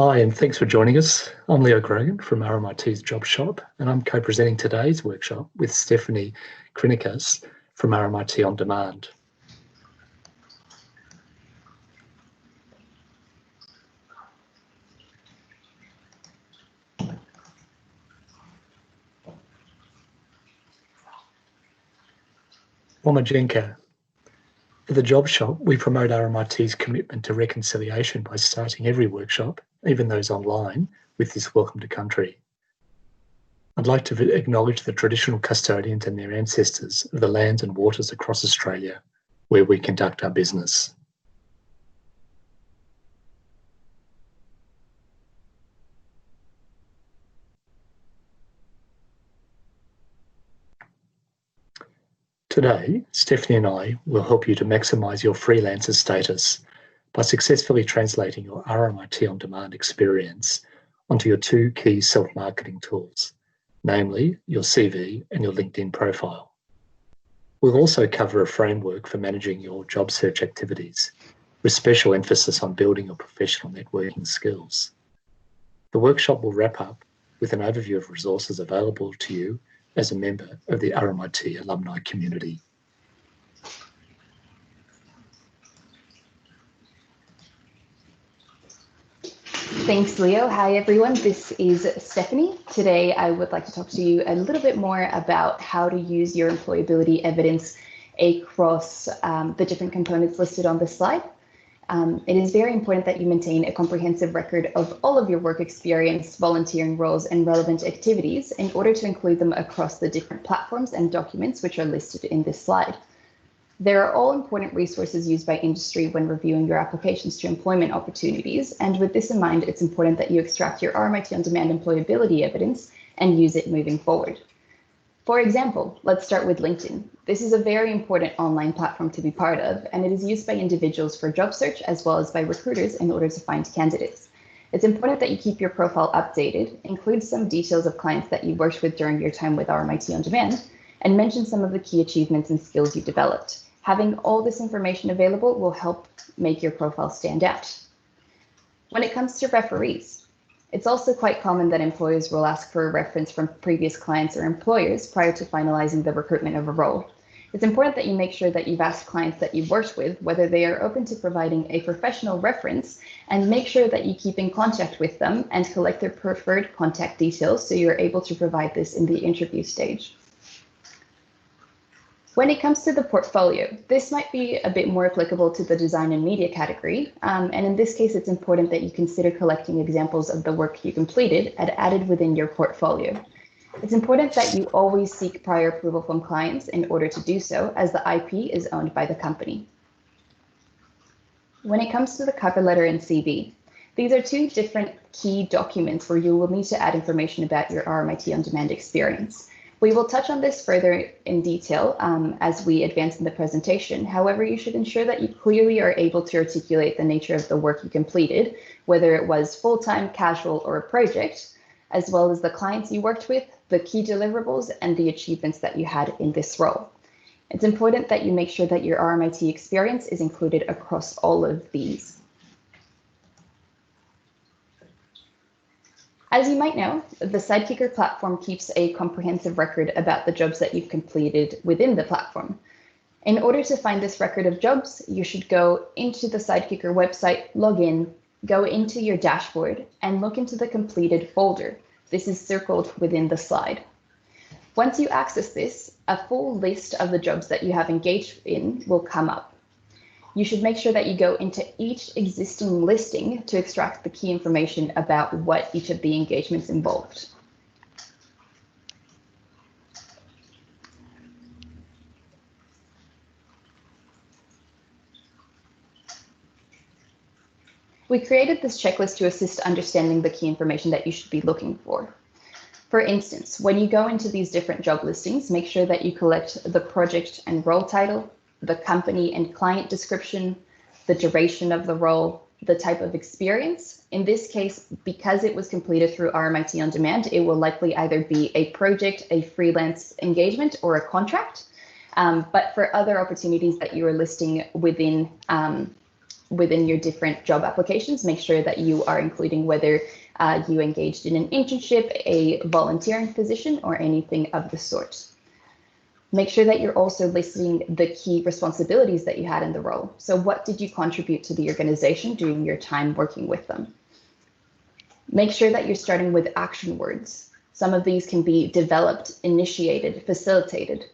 Hi, and thanks for joining us. I'm Leo Grogan from RMIT's Job Shop, and I'm co-presenting today's workshop with Stephanie Krinikas from RMIT On Demand. Wamajenka. At the Job Shop, we promote RMIT's commitment to reconciliation by starting every workshop, even those online, with this welcome to country. I'd like to acknowledge the traditional custodians and their ancestors of the lands and waters across Australia, where we conduct our business. Today, Stephanie and I will help you to maximise your freelancer status by successfully translating your RMIT On Demand experience onto your two key self-marketing tools, namely your CV and your LinkedIn profile. We'll also cover a framework for managing your job search activities, with special emphasis on building your professional networking skills. The workshop will wrap up with an overview of resources available to you as a member of the RMIT alumni community. Thanks, Leo. Hi, everyone. This is Stephanie. Today, I would like to talk to you a little bit more about how to use your employability evidence across the different components listed on this slide. It is very important that you maintain a comprehensive record of all of your work experience, volunteering roles, and relevant activities in order to include them across the different platforms and documents which are listed in this slide. They are all important resources used by industry when reviewing your applications to employment opportunities, and with this in mind, it's important that you extract your RMIT On Demand employability evidence and use it moving forward. For example, let's start with LinkedIn. This is a very important online platform to be part of, and it is used by individuals for job search as well as by recruiters in order to find candidates. It's important that you keep your profile updated, include some details of clients that you worked with during your time with RMIT On Demand, and mention some of the key achievements and skills you developed. Having all this information available will help make your profile stand out. When it comes to referees, it's also quite common that employers will ask for a reference from previous clients or employers prior to finalizing the recruitment of a role. It's important that you make sure that you've asked clients that you've worked with whether they are open to providing a professional reference, and make sure that you keep in contact with them and collect their preferred contact details so you're able to provide this in the interview stage. When it comes to the portfolio, this might be a bit more applicable to the design and media category, and in this case, it's important that you consider collecting examples of the work you completed and added within your portfolio. It's important that you always seek prior approval from clients in order to do so, as the IP is owned by the company. When it comes to the cover letter and CV, these are two different key documents where you will need to add information about your RMIT On Demand experience. We will touch on this further in detail as we advance in the presentation. However, you should ensure that you clearly are able to articulate the nature of the work you completed, whether it was full-time, casual, or a project, as well as the clients you worked with, the key deliverables, and the achievements that you had in this role. It's important that you make sure that your RMIT experience is included across all of these. As you might know, the Sidekicker platform keeps a comprehensive record about the jobs that you've completed within the platform. In order to find this record of jobs, you should go into the Sidekicker website, log in, go into your dashboard, and look into the completed folder. This is circled within the slide. Once you access this, a full list of the jobs that you have engaged in will come up. You should make sure that you go into each existing listing to extract the key information about what each of the engagements involved. We created this checklist to assist understanding the key information that you should be looking for. For instance, when you go into these different job listings, make sure that you collect the project and role title, the company and client description, the duration of the role, the type of experience. In this case, because it was completed through RMIT On Demand, it will likely either be a project, a freelance engagement, or a contract. But for other opportunities that you are listing within within your different job applications, make sure that you are including whether you engaged in an internship, a volunteering position, or anything of the sort. Make sure that you're also listing the key responsibilities that you had in the role. So what did you contribute to the organization during your time working with them? Make sure that you're starting with action words. Some of these can be developed, initiated, facilitated.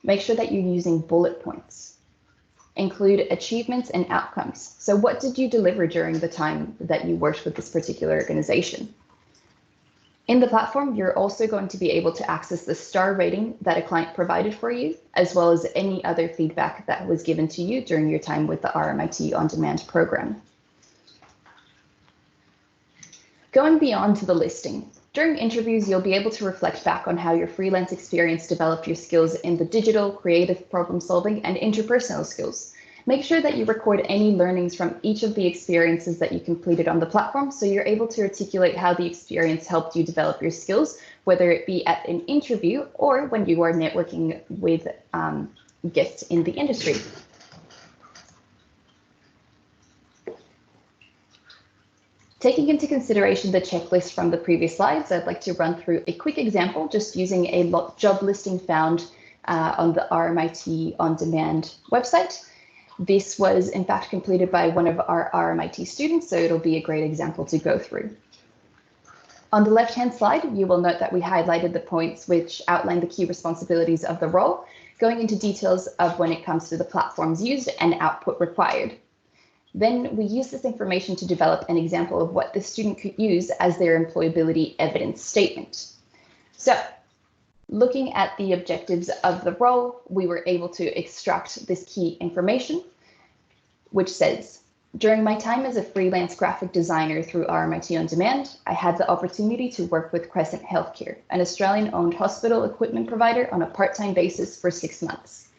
Make sure that you're using bullet points. Include achievements and outcomes. So what did you deliver during the time that you worked with this particular organization? In the platform, you're also going to be able to access the star rating that a client provided for you, as well as any other feedback that was given to you during your time with the RMIT On Demand program. Going beyond to the listing, during interviews, you'll be able to reflect back on how your freelance experience developed your skills in the digital, creative problem solving, and interpersonal skills. Make sure that you record any learnings from each of the experiences that you completed on the platform, so you're able to articulate how the experience helped you develop your skills, whether it be at an interview or when you are networking with guests in the industry. Taking into consideration the checklist from the previous slides, I'd like to run through a quick example just using a job listing found on the RMIT On Demand website. This was in fact completed by one of our RMIT students, so it'll be a great example to go through. On the left-hand slide, you will note that we highlighted the points which outline the key responsibilities of the role, going into details of when it comes to the platforms used and output required. Then we use this information to develop an example of what the student could use as their employability evidence statement. So, looking at the objectives of the role, we were able to extract this key information, which says, during my time as a freelance graphic designer through RMIT On Demand, I had the opportunity to work with Crescent Healthcare, an Australian-owned hospital equipment provider, on a part-time basis for 6 months.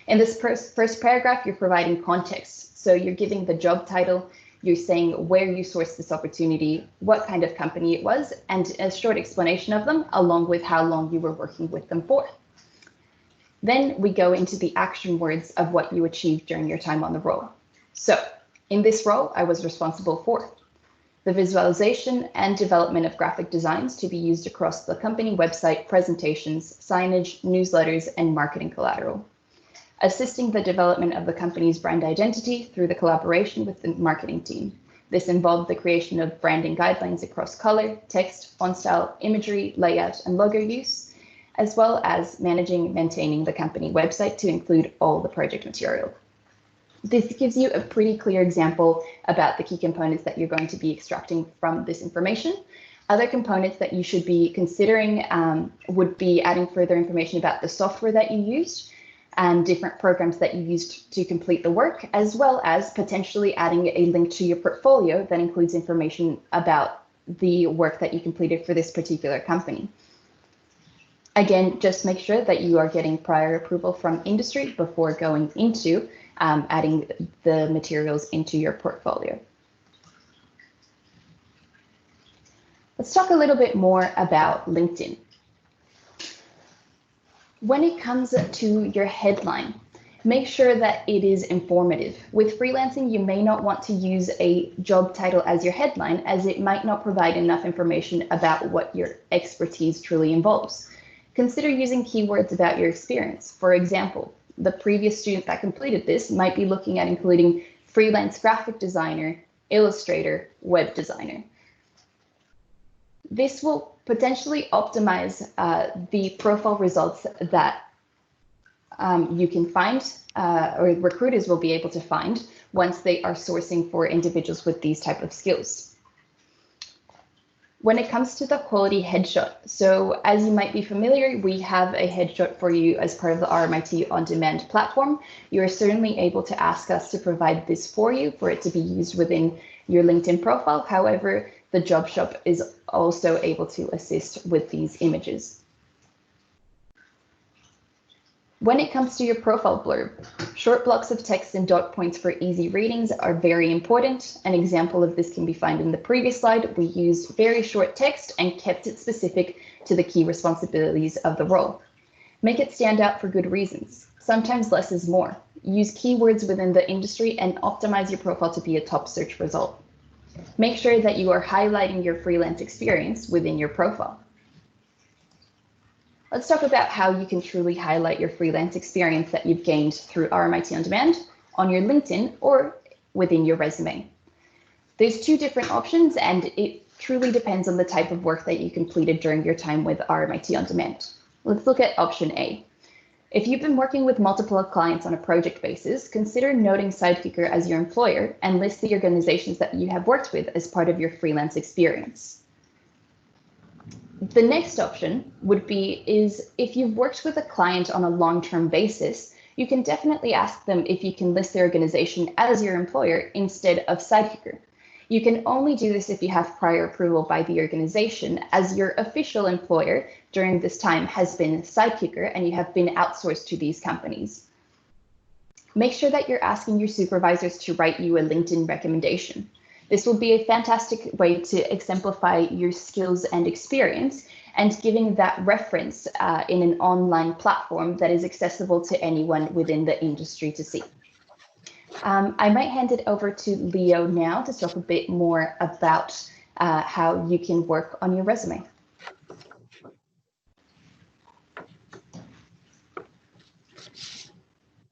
In this first paragraph, you're providing context. So you're giving the job title, you're saying where you sourced this opportunity, what kind of company it was, and a short explanation of them, along with how long you were working with them for. Then we go into the action words of what you achieved during your time on the role. So in this role, I was responsible for the visualization and development of graphic designs to be used across the company website, presentations, signage, newsletters, and marketing collateral. Assisting the development of the company's brand identity through the collaboration with the marketing team. This involved the creation of branding guidelines across color, text, font style, imagery, layout, and logo use, as well as managing and maintaining the company website to include all the project material. This gives you a pretty clear example about the key components that you're going to be extracting from this information. Other components that you should be considering would be adding further information about the software that you used, and different programs that you used to complete the work, as well as potentially adding a link to your portfolio that includes information about the work that you completed for this particular company. Again, just make sure that you are getting prior approval from industry before going into adding the materials into your portfolio. Let's talk a little bit more about LinkedIn. When it comes to your headline, make sure that it is informative. With freelancing, you may not want to use a job title as your headline, as it might not provide enough information about what your expertise truly involves. Consider using keywords about your experience. For example, the previous student that completed this might be looking at including freelance graphic designer, illustrator, web designer. This will potentially optimize the profile results that you can find, or recruiters will be able to find once they are sourcing for individuals with these type of skills. When it comes to the quality headshot, so as you might be familiar, we have a headshot for you as part of the RMIT On Demand platform. You are certainly able to ask us to provide this for you, for it to be used within your LinkedIn profile. However, the job shop is also able to assist with these images. When it comes to your profile blurb, short blocks of text and dot points for easy readings are very important. An example of this can be found in the previous slide. We used very short text and kept it specific to the key responsibilities of the role. Make it stand out for good reasons. Sometimes less is more. Use keywords within the industry and optimize your profile to be a top search result. Make sure that you are highlighting your freelance experience within your profile. Let's talk about how you can truly highlight your freelance experience that you've gained through RMIT On Demand on your LinkedIn or within your resume. There's two different options, and it truly depends on the type of work that you completed during your time with RMIT On Demand. Let's look at option A. If you've been working with multiple clients on a project basis, consider noting Sidekicker as your employer and list the organizations that you have worked with as part of your freelance experience. The next option would be if you've worked with a client on a long-term basis, you can definitely ask them if you can list their organization as your employer instead of Sidekicker. You can only do this if you have prior approval by the organization, as your official employer during this time has been Sidekicker and you have been outsourced to these companies. Make sure that you're asking your supervisors to write you a LinkedIn recommendation. This will be a fantastic way to exemplify your skills and experience and giving that reference in an online platform that is accessible to anyone within the industry to see. I might hand it over to Leo now to talk a bit more about how you can work on your resume.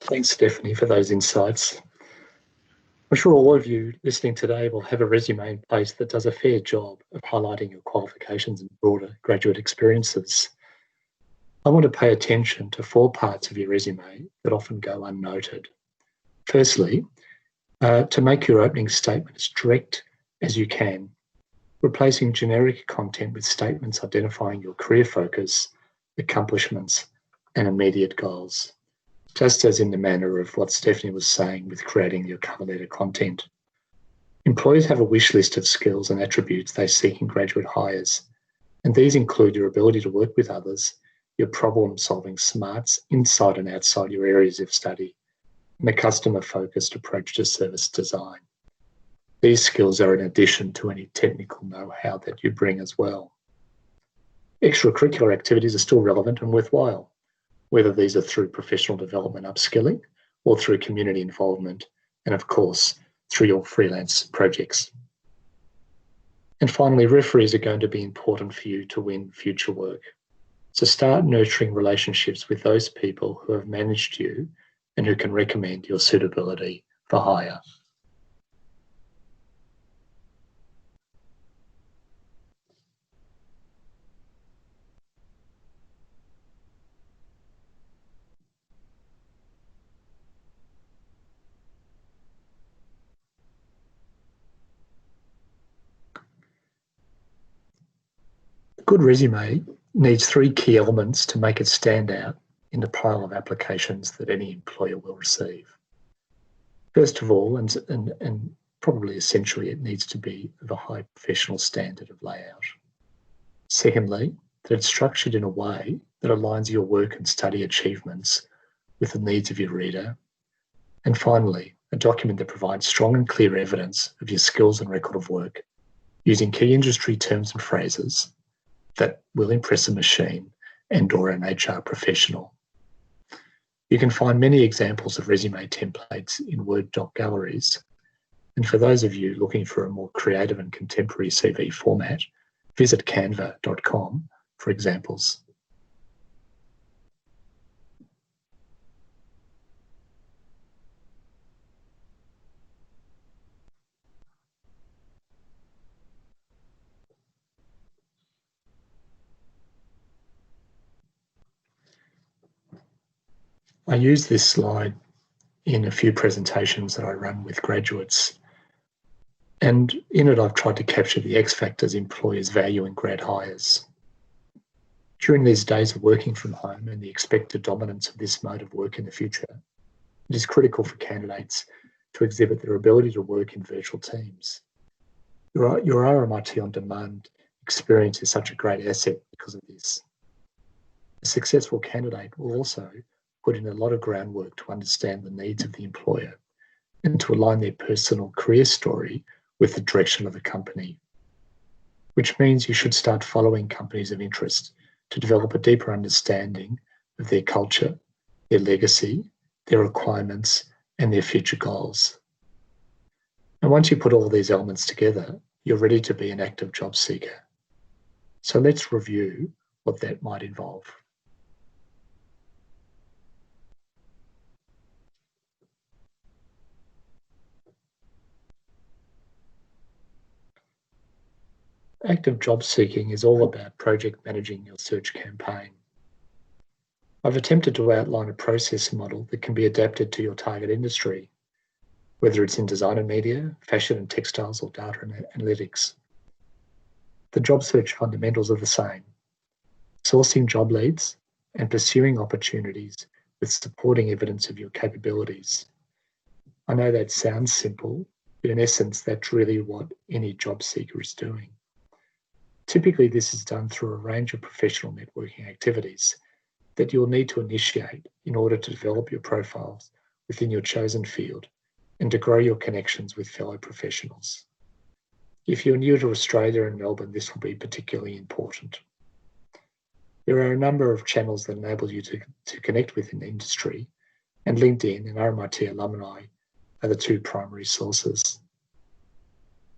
Thanks, Stephanie, for those insights. I'm sure all of you listening today will have a resume in place that does a fair job of highlighting your qualifications and broader graduate experiences. I want to pay attention to 4 parts of your resume that often go unnoted. Firstly, to make your opening statement as direct as you can, replacing generic content with statements identifying your career focus, accomplishments, and immediate goals, just as in the manner of what Stephanie was saying with creating your cover letter content. Employers have a wish list of skills and attributes they seek in graduate hires, and these include your ability to work with others, your problem-solving smarts inside and outside your areas of study, and a customer-focused approach to service design. These skills are in addition to any technical know-how that you bring as well. Extracurricular activities are still relevant and worthwhile, whether these are through professional development upskilling or through community involvement, and of course, through your freelance projects. And finally, referees are going to be important for you to win future work. So start nurturing relationships with those people who have managed you and who can recommend your suitability for hire. A good resume needs 3 key elements to make it stand out in the pile of applications that any employer will receive. First of all, and probably essentially, it needs to be of a high professional standard of layout. Secondly, that it's structured in a way that aligns your work and study achievements with the needs of your reader. And finally, a document that provides strong and clear evidence of your skills and record of work using key industry terms and phrases that will impress a machine and/or an HR professional. You can find many examples of resume templates in Word doc galleries. And for those of you looking for a more creative and contemporary CV format, visit canva.com for examples. I use this slide in a few presentations that I run with graduates. And in it, I've tried to capture the X factors employers value in grad hires. During these days of working from home and the expected dominance of this mode of work in the future, it is critical for candidates to exhibit their ability to work in virtual teams. Your RMIT On Demand experience is such a great asset because of this. A successful candidate will also put in a lot of groundwork to understand the needs of the employer and to align their personal career story with the direction of the company, which means you should start following companies of interest to develop a deeper understanding of their culture their legacy, their requirements, and their future goals. And once you put all these elements together, you're ready to be an active job seeker. So let's review what that might involve. Active job seeking is all about project managing your search campaign. I've attempted to outline a process model that can be adapted to your target industry, whether it's in design and media, fashion and textiles, or data and analytics. The job search fundamentals are the same: sourcing job leads and pursuing opportunities with supporting evidence of your capabilities. I know that sounds simple, but in essence, that's really what any job seeker is doing. Typically, this is done through a range of professional networking activities that you'll need to initiate in order to develop your profiles within your chosen field and to grow your connections with fellow professionals. If you're new to Australia and Melbourne, this will be particularly important. There are a number of channels that enable you to connect with an industry, and LinkedIn and RMIT Alumni are the two primary sources.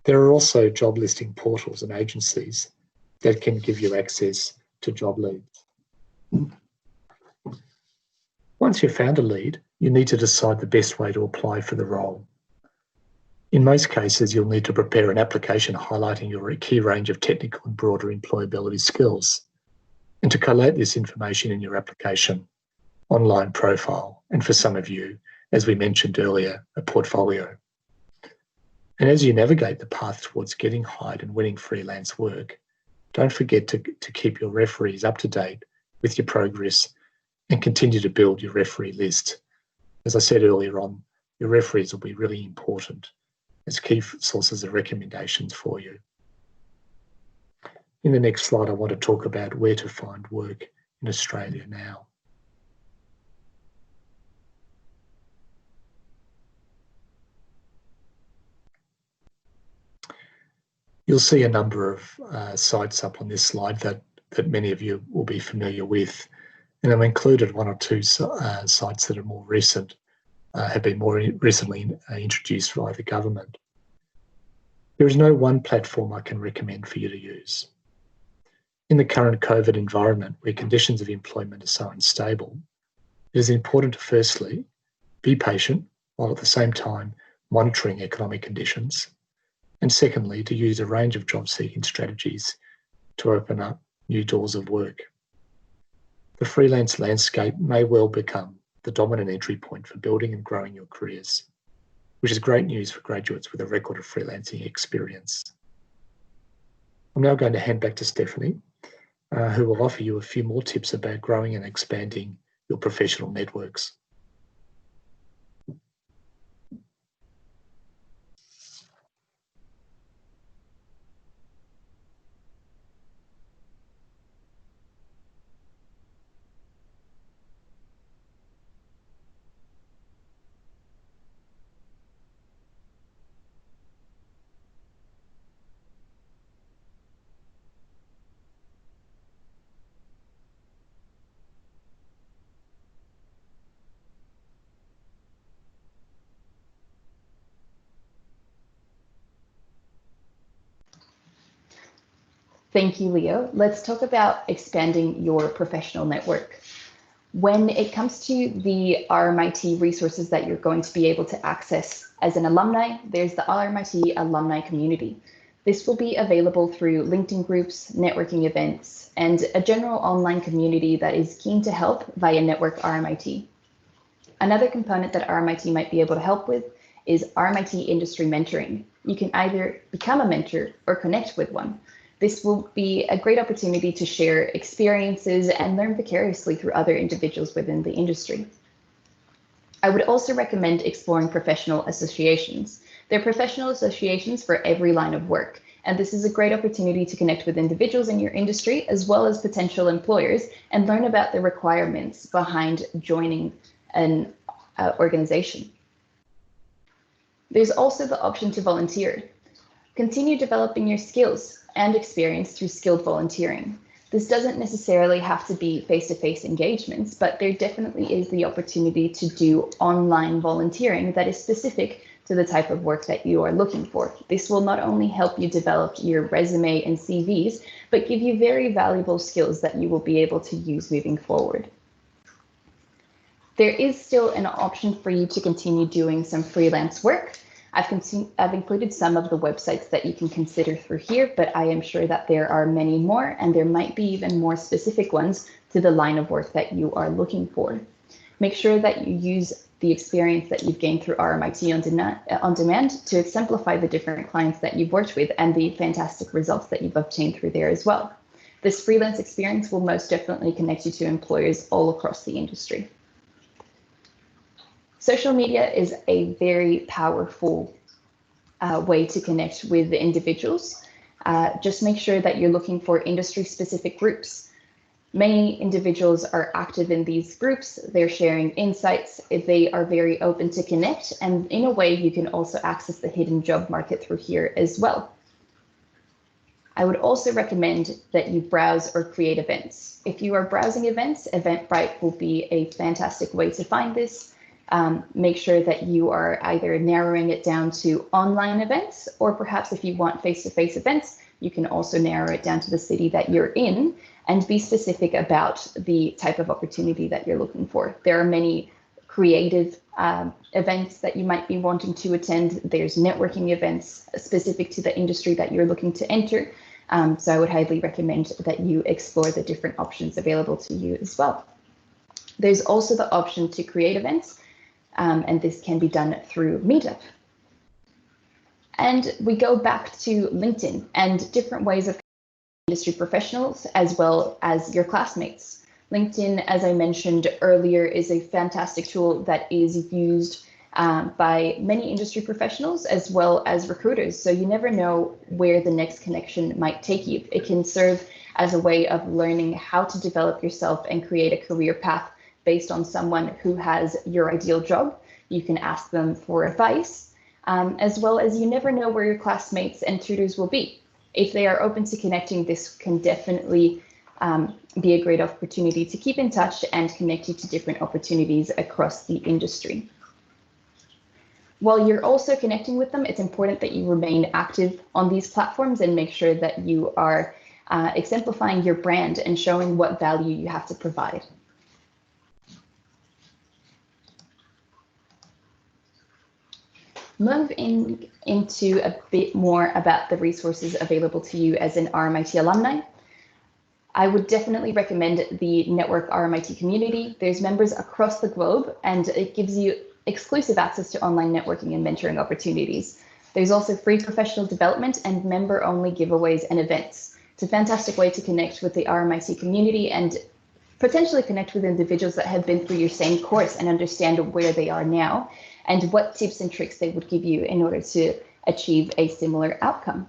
There are also job listing portals and agencies that can give you access to job leads. Once you've found a lead, you need to decide the best way to apply for the role. In most cases, you'll need to prepare an application highlighting your key range of technical and broader employability skills, and to collate this information in your application, online profile, and for some of you, as we mentioned earlier, a portfolio. And as you navigate the path towards getting hired and winning freelance work, don't forget to keep your referees up to date with your progress and continue to build your referee list. As I said earlier on, your referees will be really important as key sources of recommendations for you. In the next slide, I want to talk about where to find work in Australia now. You'll see a number of sites up on this slide that many of you will be familiar with, and I've included one or two sites that are more recent, have been more recently introduced by the government. There is no one platform I can recommend for you to use. In the current COVID environment, where conditions of employment are so unstable, it is important to firstly be patient while at the same time monitoring economic conditions, and secondly, to use a range of job-seeking strategies to open up new doors of work. The freelance landscape may well become the dominant entry point for building and growing your careers, which is great news for graduates with a record of freelancing experience. I'm now going to hand back to Stephanie, who will offer you a few more tips about growing and expanding your professional networks. Thank you, Leo. Let's talk about expanding your professional network. When it comes to the RMIT resources that you're going to be able to access as an alumni, there's the RMIT Alumni community. This will be available through LinkedIn groups, networking events, and a general online community that is keen to help via Network RMIT. Another component that RMIT might be able to help with is RMIT industry mentoring. You can either become a mentor or connect with one. This will be a great opportunity to share experiences and learn vicariously through other individuals within the industry. I would also recommend exploring professional associations. There are professional associations for every line of work, and this is a great opportunity to connect with individuals in your industry as well as potential employers and learn about the requirements behind joining an organization. There's also the option to volunteer. Continue developing your skills and experience through skilled volunteering. This doesn't necessarily have to be face-to-face engagements, but there definitely is the opportunity to do online volunteering that is specific to the type of work that you are looking for. This will not only help you develop your resume and CVs, but give you very valuable skills that you will be able to use moving forward. There is still an option for you to continue doing some freelance work. I've included some of the websites that you can consider through here, but I am sure that there are many more, and there might be even more specific ones to the line of work that you are looking for. Make sure that you use the experience that you've gained through RMIT On Demand to exemplify the different clients that you've worked with and the fantastic results that you've obtained through there as well. This freelance experience will most definitely connect you to employers all across the industry. Social media is a very powerful way to connect with the individuals. Just make sure that you're looking for industry-specific groups. Many individuals are active in these groups. They're sharing insights. They are very open to connect. And in a way, you can also access the hidden job market through here as well. I would also recommend that you browse or create events. If you are browsing events, Eventbrite will be a fantastic way to find this. Make sure that you are either narrowing it down to online events, or perhaps if you want face-to-face events, you can also narrow it down to the city that you're in and be specific about the type of opportunity that you're looking for. There are many creative events that you might be wanting to attend. There's networking events specific to the industry that you're looking to enter. So I would highly recommend that you explore the different options available to you as well. There's also the option to create events, and this can be done through Meetup. And we go back to LinkedIn and different ways of industry professionals as well as your classmates. LinkedIn, as I mentioned earlier, is a fantastic tool that is used by many industry professionals as well as recruiters. So you never know where the next connection might take you. It can serve as a way of learning how to develop yourself and create a career path based on someone who has your ideal job. You can ask them for advice, as well as you never know where your classmates and tutors will be. If they are open to connecting, this can definitely be a great opportunity to keep in touch and connect you to different opportunities across the industry. While you're also connecting with them, it's important that you remain active on these platforms and make sure that you are exemplifying your brand and showing what value you have to provide. Moving into a bit more about the resources available to you as an RMIT alumni, I would definitely recommend the Network RMIT community. There's members across the globe, and it gives you exclusive access to online networking and mentoring opportunities. There's also free professional development and member-only giveaways and events. It's a fantastic way to connect with the RMIT community and potentially connect with individuals that have been through your same course and understand where they are now and what tips and tricks they would give you in order to achieve a similar outcome.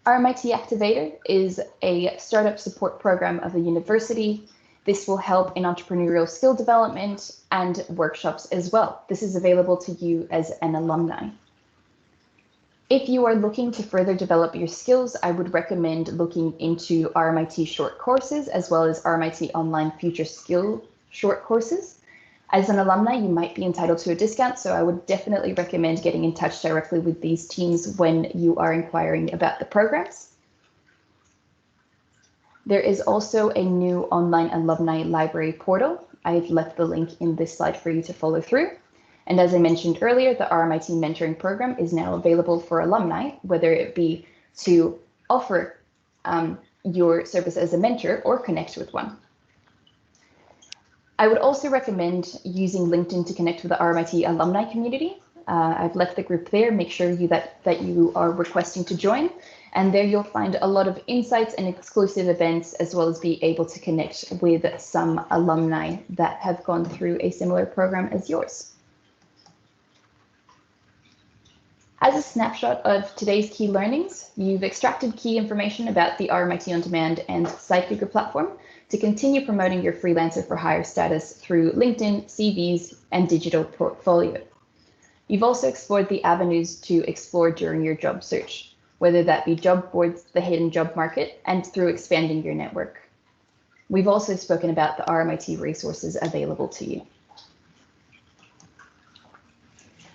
RMIT Activator is a startup support program of the university. This will help in entrepreneurial skill development and workshops as well. This is available to you as an alumni. If you are looking to further develop your skills, I would recommend looking into RMIT short courses as well as RMIT Online Future Skill short courses. As an alumni, you might be entitled to a discount, so I would definitely recommend getting in touch directly with these teams when you are inquiring about the programs. There is also a new online alumni library portal. I've left the link in this slide for you to follow through. And as I mentioned earlier, the RMIT mentoring program is now available for alumni, whether it be to offer your service as a mentor or connect with one. I would also recommend using LinkedIn to connect with the RMIT alumni community. I've left the group there. Make sure that you are requesting to join. And there you'll find a lot of insights and exclusive events, as well as be able to connect with some alumni that have gone through a similar program as yours. As a snapshot of today's key learnings, you've extracted key information about the RMIT On Demand and SiteGiger platform to continue promoting your freelancer for hire status through LinkedIn, CVs, and digital portfolio. You've also explored the avenues to explore during your job search. whether that be job boards, the hidden job market, and through expanding your network. We've also spoken about the RMIT resources available to you.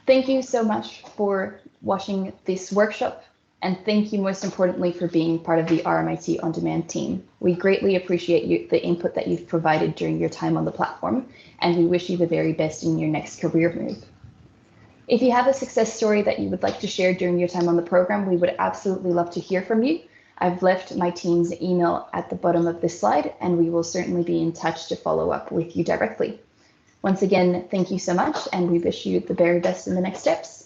Thank you so much for watching this workshop, and thank you most importantly for being part of the RMIT On Demand team. We greatly appreciate the input that you've provided during your time on the platform, and we wish you the very best in your next career move. If you have a success story that you would like to share during your time on the program, we would absolutely love to hear from you. I've left my team's email at the bottom of this slide, and we will certainly be in touch to follow up with you directly. Once again, thank you so much, and we wish you the very best in the next steps.